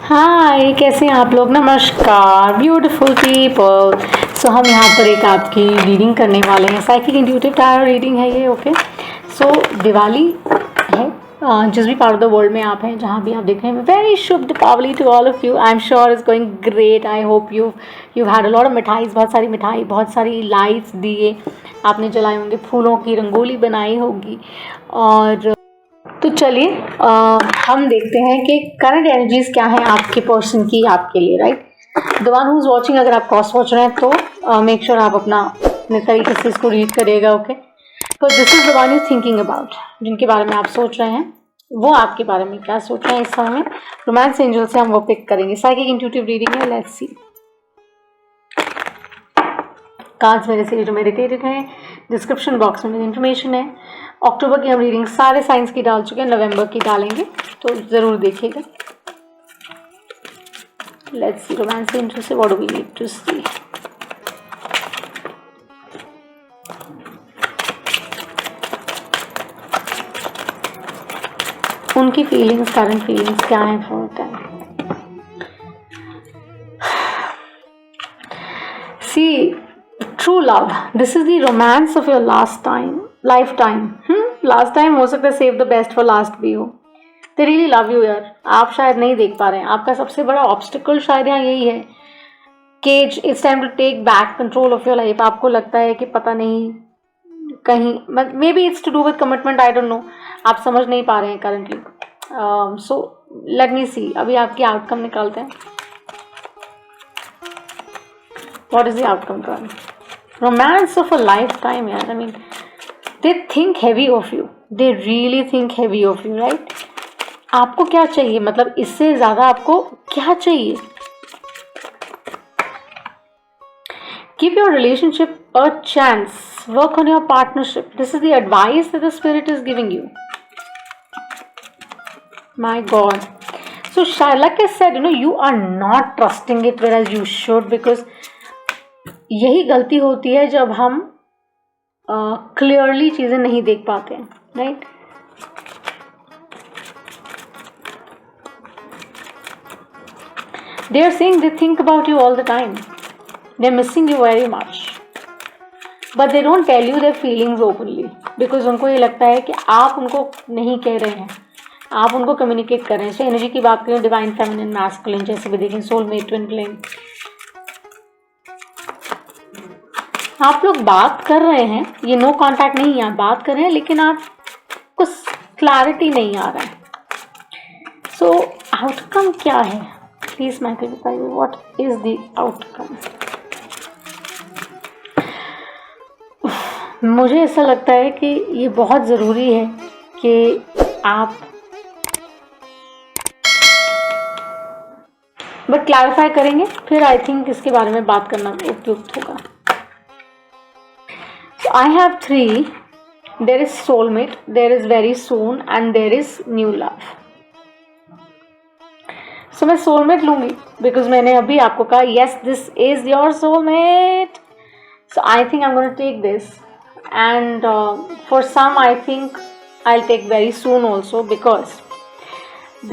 हाय, कैसे हैं आप लोग। नमस्कार ब्यूटीफुल पीपल। सो हम यहाँ पर एक आपकी रीडिंग करने वाले हैं। साइकिक इंट्यूटिव टायर रीडिंग है ये। ओके, सो दिवाली है। जिस भी पार्ट ऑफ द वर्ल्ड में आप हैं, जहाँ भी आप देख रहे हैं, very shubh Deepavali to all of you. I am sure is going great. I hope you had a lot of मिठाईज, बहुत सारी मिठाई, बहुत सारी लाइट्स, दिए आपने जलाए होंगे, फूलों की रंगोली बनाई होगी। और तो चलिए हम देखते हैं कि करंट एनर्जीज क्या है आपके पर्सन की, आपके लिए, right. The one who is watching, अगर आप क्रॉस वॉच रहे हैं तो मेक श्योर आप अपने तरीके से इसको रीड करिएगा। ओके, तो this is the one you thinking about, जिनके बारे में आप सोच रहे हैं, वो आपके बारे में क्या सोच रहे हैं इस समय में। रोमांस एंजल से हम वो पिक करेंगे। साइकिक इंट्यूटिव रीडिंग है, लेट्स सी। कार्ड्स मेरे से जो मेडिटेटेड हैं, डिस्क्रिप्शन बॉक्स में मेरी इन्फॉर्मेशन है। अक्टूबर की हम रीडिंग सारे साइंस की डाल चुके हैं, नवंबर की डालेंगे, तो ज़रूर देखिएगा। लेट्स सी रोमांस एंजल से what do we need to see. उनकी फीलिंग्स, करंट फीलिंग्स क्या हैं for time. See, true love, this is the romance of your last time, life time. Last time हो सकता है save the best for last भी हो। They really love you यार। आप शायद नहीं देख पा रहे हैं। आपका सबसे बड़ा ऑब्स्टिकल शायद यहाँ यही है कि it's time to take back control of your life. आपको लगता है कि पता नहीं कहीं, maybe it's to do with commitment, I don't know, आप समझ नहीं पा रहे हैं करंटली। सो लेट मी सी, अभी आपकी आउटकम निकालते हैं। What is the outcome card? Romance of a life time यार। I mean they think heavy of you, they really think heavy of you, right? आपको क्या चाहिए, मतलब इससे ज्यादा आपको क्या चाहिए? Give your relationship a chance, work on your partnership. This is the advice that the spirit is giving you. My God. So like I said, you are not trusting it whereas you should, because यही गलती होती है जब हम clearly चीजें नहीं देख पाते हैं, right. They are saying they think about you all the time, they are missing you very much, but they don't tell you their feelings openly, because उनको ये लगता है कि आप उनको नहीं कह रहे हैं, आप उनको कम्युनिकेट कर रहे हैं। एनर्जी की बात करें, डिवाइन फेमिनिन मैस्कुलिन, जैसे भी देखें, सोलमेट, ट्विन फ्लेम, आप लोग बात कर रहे हैं, ये नो कांटेक्ट नहीं है, आप बात कर रहे हैं लेकिन आपको क्लैरिटी नहीं आ रहा है। सो आउटकम क्या है, प्लीज मैं तो बताइए, व्हाट इज द आउटकम। मुझे ऐसा लगता है कि ये बहुत ज़रूरी है कि आप बट क्लैरिफाई करेंगे, फिर आई थिंक इसके बारे में बात करना उपयुक्त होगा। I have 3. There is soulmate, there is very soon, and there is new love. So मैं soulmate लूँगी because मैंने अभी आपको कहा yes, this is your soulmate. So I think I'm going to take this, and for some I think I'll take very soon also, because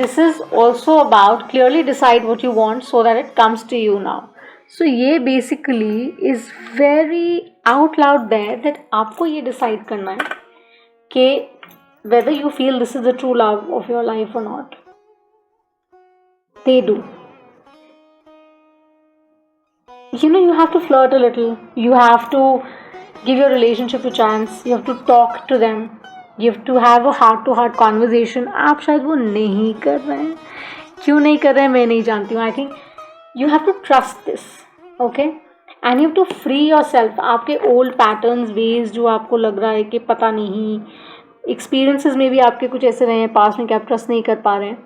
this is also about clearly decide what you want so that it comes to you now. So ये basically is very out loud there that आपको ये decide करना है कि whether you feel this is the true love of your life or not. They do. You have to flirt a little. You have to give your relationship a chance. You have to talk to them. You have to have a heart-to-heart conversation. आप शायद वो नहीं कर रहे हैं। क्यों नहीं कर रहे हैं मैं नहीं जानती हूँ। I think you have to trust this, okay? And you have to free yourself. आपके old patterns, ways जो आपको लग रहा है कि पता नहीं, experiences में भी आपके कुछ ऐसे रहे हैं पास्ट में कि आप trust नहीं कर पा रहे हैं,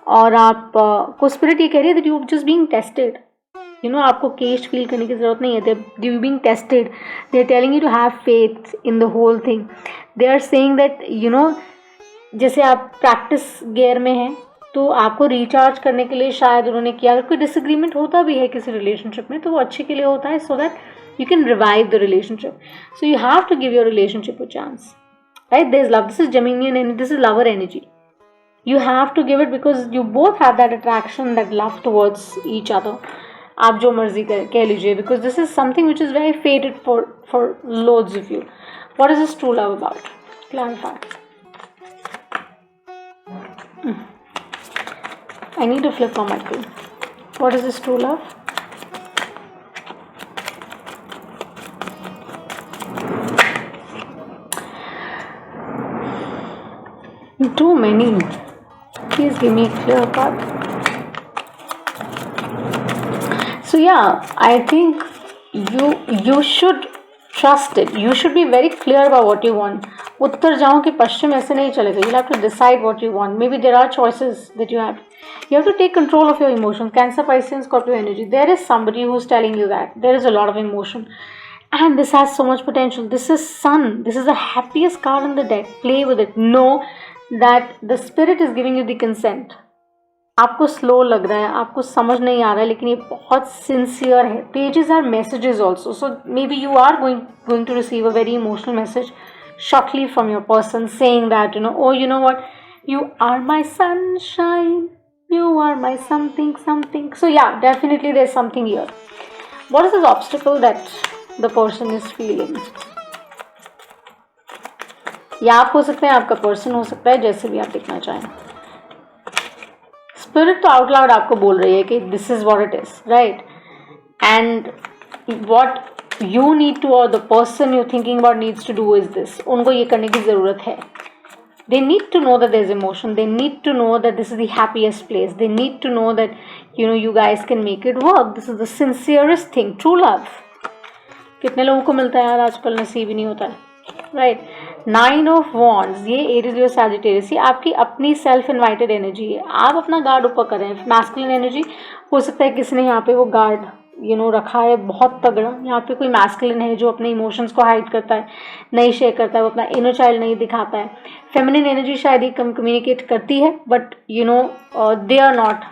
और आप को spirit ये कह रही है that you are just being tested. आपको caged feel करने की ज़रूरत नहीं है. You are being tested. They are telling you to have faith in the whole thing. They are saying that जैसे आप practice gear में हैं, तो आपको रिचार्ज करने के लिए शायद उन्होंने किया। अगर कोई डिसएग्रीमेंट होता भी है किसी रिलेशनशिप में, तो वो अच्छे के लिए होता है, so that you can revive the relationship. So you have to give your relationship a chance, right? There is love. This is Geminian energy, this is lover energy. You have to give it because you both have that attraction, that love towards each other. आप जो मर्जी कह लीजिए, because this is something which is very fated for loads of you. What is this true love about? Clarify. I need to flip for Michael. What is this true love? Too many. Please give me a clear path. So yeah, I think you should trust it. You should be very clear about what you want. उत्तर जाओ कि पश्चिम ऐसे नहीं चलेगा. You'll have to decide what you want. Maybe there are choices that you have. You have to take control of your emotions. Cancer, Pisces, and Scorpio energy. There is somebody who's telling you that there is a lot of emotion, and this has so much potential. This is Sun. This is the happiest card in the deck. Play with it. Know that the spirit is giving you the consent. आपको slow लग रहा है, आपको समझ नहीं आ रहा है, लेकिन ये बहुत सिंसियर है. Pages are messages also. So maybe you are going to receive a very emotional message shortly from your person saying that, oh, you know what, you are my sunshine, you are my something. So yeah, definitely there's something here. What is this obstacle that the person is feeling? या आप हो सकते हैं, आपका person हो सकता है, जैसे भी आप देखना चाहें. स्पिरिट तो आउट लाउड आपको बोल रही है कि this is what it is, right? And what you need to, or the person you're thinking about needs to do is this. उनको ये करने की ज़रूरत है. They need to know that there's emotion. They need to know that this is the happiest place. They need to know that, you guys can make it work. This is the sincerest thing. True love. कितने लोगों को मिलता है यार आजकल, नसीब ही नहीं होता है, राइट? 9 of Wands, ये एरीज और सैजिटेरियस, ये आपकी अपनी सेल्फ इन्वाइटेड एनर्जी है. आप अपना गार्ड ऊपर करें. मैस्कुलिन एनर्जी हो सकता है किसी ने यहाँ पे वो गार्ड रखा है बहुत तगड़ा. यहाँ पे कोई मैस्कुलिन है जो अपने इमोशंस को हाइड करता है, नहीं शेयर करता है, वो अपना इनर चाइल्ड नहीं दिखाता है. फेमिनिन एनर्जी शायद ही कम्युनिकेट करती है, but they are not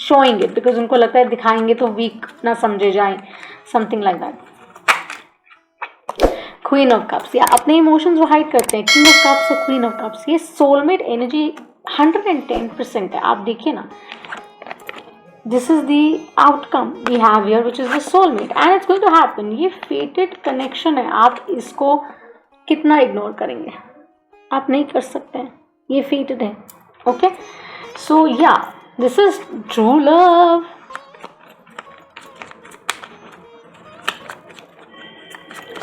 showing it because उनको लगता है दिखाएंगे तो वीक ना समझे जाएं, something like that. Queen of cups, या अपने इमोशंस वो हाइड करते हैं. किंग ऑफ कप्स और क्वीन ऑफ कप्स, ये सोलमेट एनर्जी 110% है. आप देखिए ना, this is the outcome we have here, which is the soulmate, and it's going to happen. ये fated connection है. आप इसको कितना इग्नोर करेंगे? आप नहीं कर सकते हैं, ये fated है. Okay, so yeah, this is true love.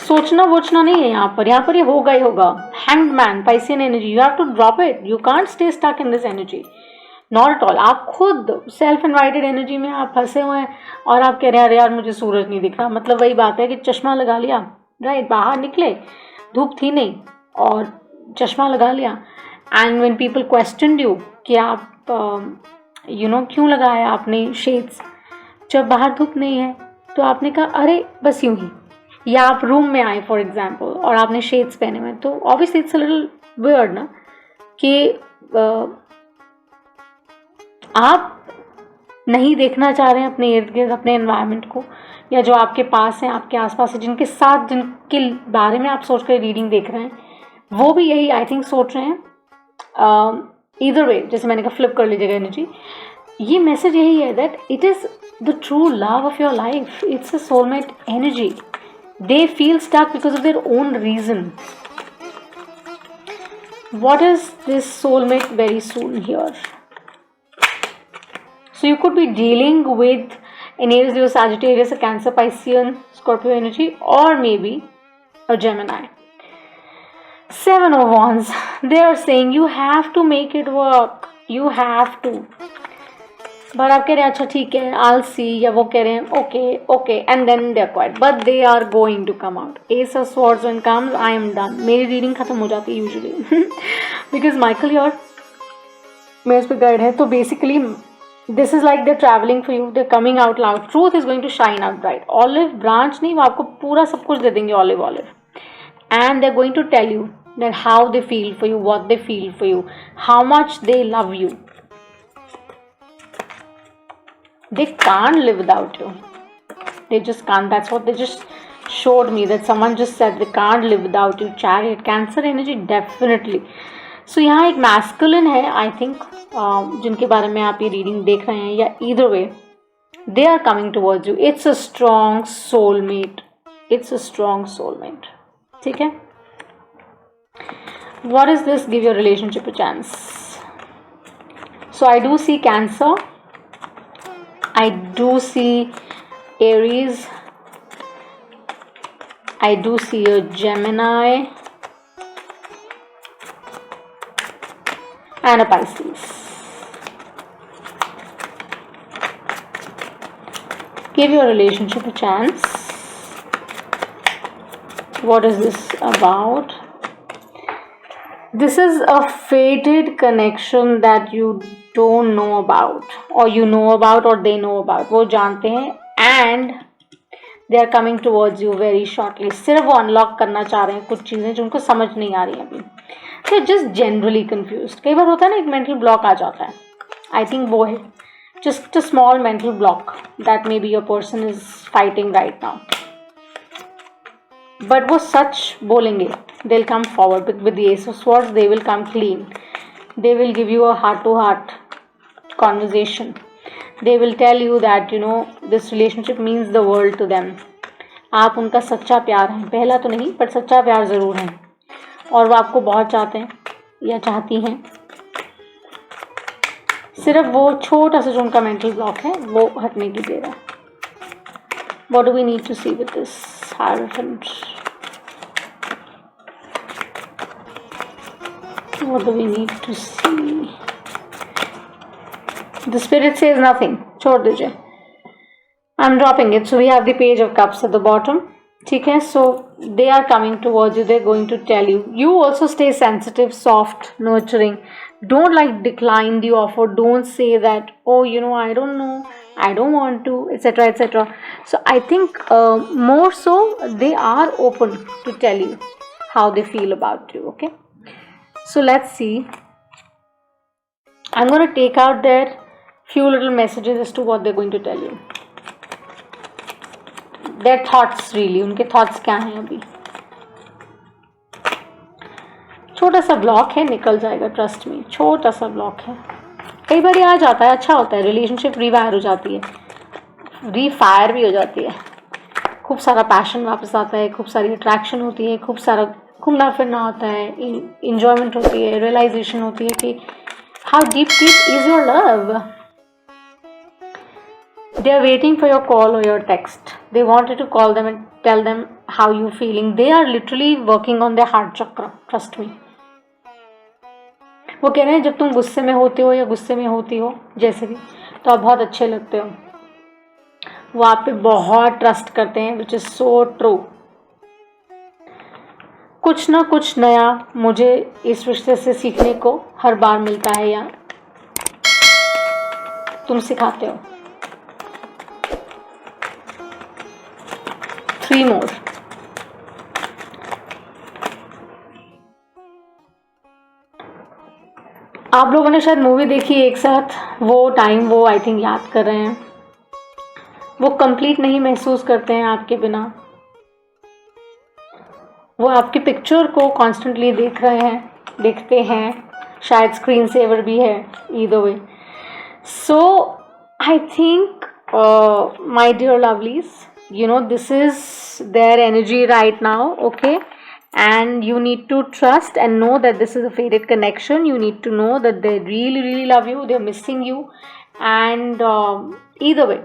सोचना वोचना नहीं है यहाँ पर ये होगा ही होगा. Hanged man, Piscean energy, you have to drop it. You can't stay stuck in this energy. Not at all. आप खुद सेल्फ इन्वाइटेड एनर्जी में आप फंसे हुए हैं और आप कह रहे हैं अरे यार मुझे सूरज नहीं दिख रहा. मतलब वही बात है कि चश्मा लगा लिया, राइट? बाहर निकले, धूप थी नहीं और चश्मा लगा लिया. And when people question you कि आप क्यों लगाया आपने शेड्स जब बाहर धूप नहीं है, तो आपने कहा अरे बस यूं ही. या आप रूम में आए फॉर एग्जाम्पल और आपने शेड्स पहने हुए, तो obviously it's a little weird ना कि आप नहीं देखना चाह रहे हैं अपने इर्द गिर्द, अपने एनवायरनमेंट को, या जो आपके पास हैं, आपके आसपास है, जिनके साथ जिनके बारे में आप सोच कर रीडिंग देख रहे हैं, वो भी यही आई थिंक सोच रहे हैं. ईदर वे, जैसे मैंने कहा फ्लिप कर लीजिएगा एनर्जी. ये मैसेज यही है that it is the true love of your life. It's a soulmate energy. They feel stuck because of their own reason. What is this soulmate very soon here? So you could be dealing with an Aries, Leo, Sagittarius, a Cancer, Piscean, Scorpio energy, or maybe a Gemini. 7 of Wands. They are saying you have to make it work. You have to. But आप कह रहे हैं अच्छा ठीक है, I'll see, या वो कह रहे हैं okay, and then they're quiet. But they are going to come out. Ace of Swords when comes, I am done. मेरी रीडिंग खत्म हो जाती है usually. Because Michael your मेरे उस पर गाइड है, तो basically this is like they're traveling for you. They're coming out loud. Truth is going to shine out bright. Olive branch नहीं, वो आपको पूरा सब कुछ दे देंगे olive. And they're going to tell you that how they feel for you, what they feel for you, how much they love you. They can't live without you. They just can't. That's what they just showed me, that someone just said they can't live without you. Chariot, Cancer energy, definitely. सो यहाँ एक masculine है I think, जिनके बारे में आप ये reading देख रहे हैं, या either way they are coming towards you. It's a strong soulmate. It's a strong soulmate. ठीक है. What is this? Give your relationship a chance. So I do see Cancer. I do see Aries. I do see a Gemini and a Pisces. Give your relationship a chance. What is this about? This is a fated connection that you don't know about, or you know about, or they know about. वो जानते हैं and they are coming towards you very shortly. सिर्फ वो unlock करना चाह रहे हैं कुछ चीज़ें जो उनको समझ नहीं आ रही हैं अभी. They are just generally confused. कई बार होता है ना, एक mental block आ जाता है. I think वो है just a small mental block that maybe your person is fighting right now. But वो सच बोलेंगे. They'll come forward with the Ace of Swords. They will come clean. They will give you a heart-to-heart conversation. They will tell you that this relationship means the world to them. आप उनका सच्चा प्यार हैं. पहला तो नहीं, पर सच्चा प्यार ज़रूर है. और वो आपको बहुत चाहते हैं या चाहती हैं. सिर्फ वो छोटा सा जो उनका मेंटल ब्लॉक है वो हटने की देर है. What do we need to see with this Hierophant? What do we need to see? The spirit says nothing. छोड़ दीजिए. I'm dropping it. So we have the Page of Cups at the bottom. ठीक है. So they are coming towards you. They're going to tell you. You also stay sensitive, soft, nurturing. Don't decline the offer. Don't say that, oh, I don't know, I don't want to, etc., etc. So I think more so they are open to tell you how they feel about you. Okay. So let's see. I'm going to take out their few little messages as to what they're going to tell you. Their thoughts really. उनके thoughts क्या हैं अभी. छोटा सा block है, निकल जाएगा, trust me. छोटा सा ब्लॉक है. कई बार आ जाता है, अच्छा होता है. रिलेशनशिप रिवायर हो जाती है, रीफायर भी हो जाती है. खूब सारा पैशन वापस आता है, खूब सारी अट्रैक्शन होती है, खूब सारा घूमना फिरना होता है, इंजॉयमेंट होती है, रियलाइजेशन होती है कि how deep is your love. They are waiting for your call or your text. They wanted to call them and tell them how you feeling. They are literally working on their heart chakra. Trust me. वो कह रहे हैं जब तुम गुस्से में होते हो या गुस्से में होती हो जैसे भी, तो आप बहुत अच्छे लगते हो. वो आप पे बहुत ट्रस्ट करते हैं, which is so true. कुछ ना कुछ नया मुझे इस रिश्ते से सीखने को हर बार मिलता है या तुम सिखाते हो. 3 more. आप लोगों ने शायद मूवी देखी एक साथ. वो टाइम वो आई थिंक याद कर रहे हैं. वो कंप्लीट नहीं महसूस करते हैं आपके बिना. वो आपकी पिक्चर को कॉन्स्टेंटली देख रहे हैं, देखते हैं. शायद स्क्रीन सेवर भी है. Either way. So I think my dear lovelies, this is their energy right now. Okay. And you need to trust and know that this is a fated connection. You need to know that they really, really love you. They're missing you. And either way,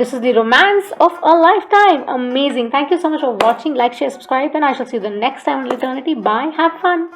this is the romance of a lifetime. Amazing. Thank you so much for watching. Like, share, subscribe, and I shall see you the next time on Eternity. Bye. Have fun.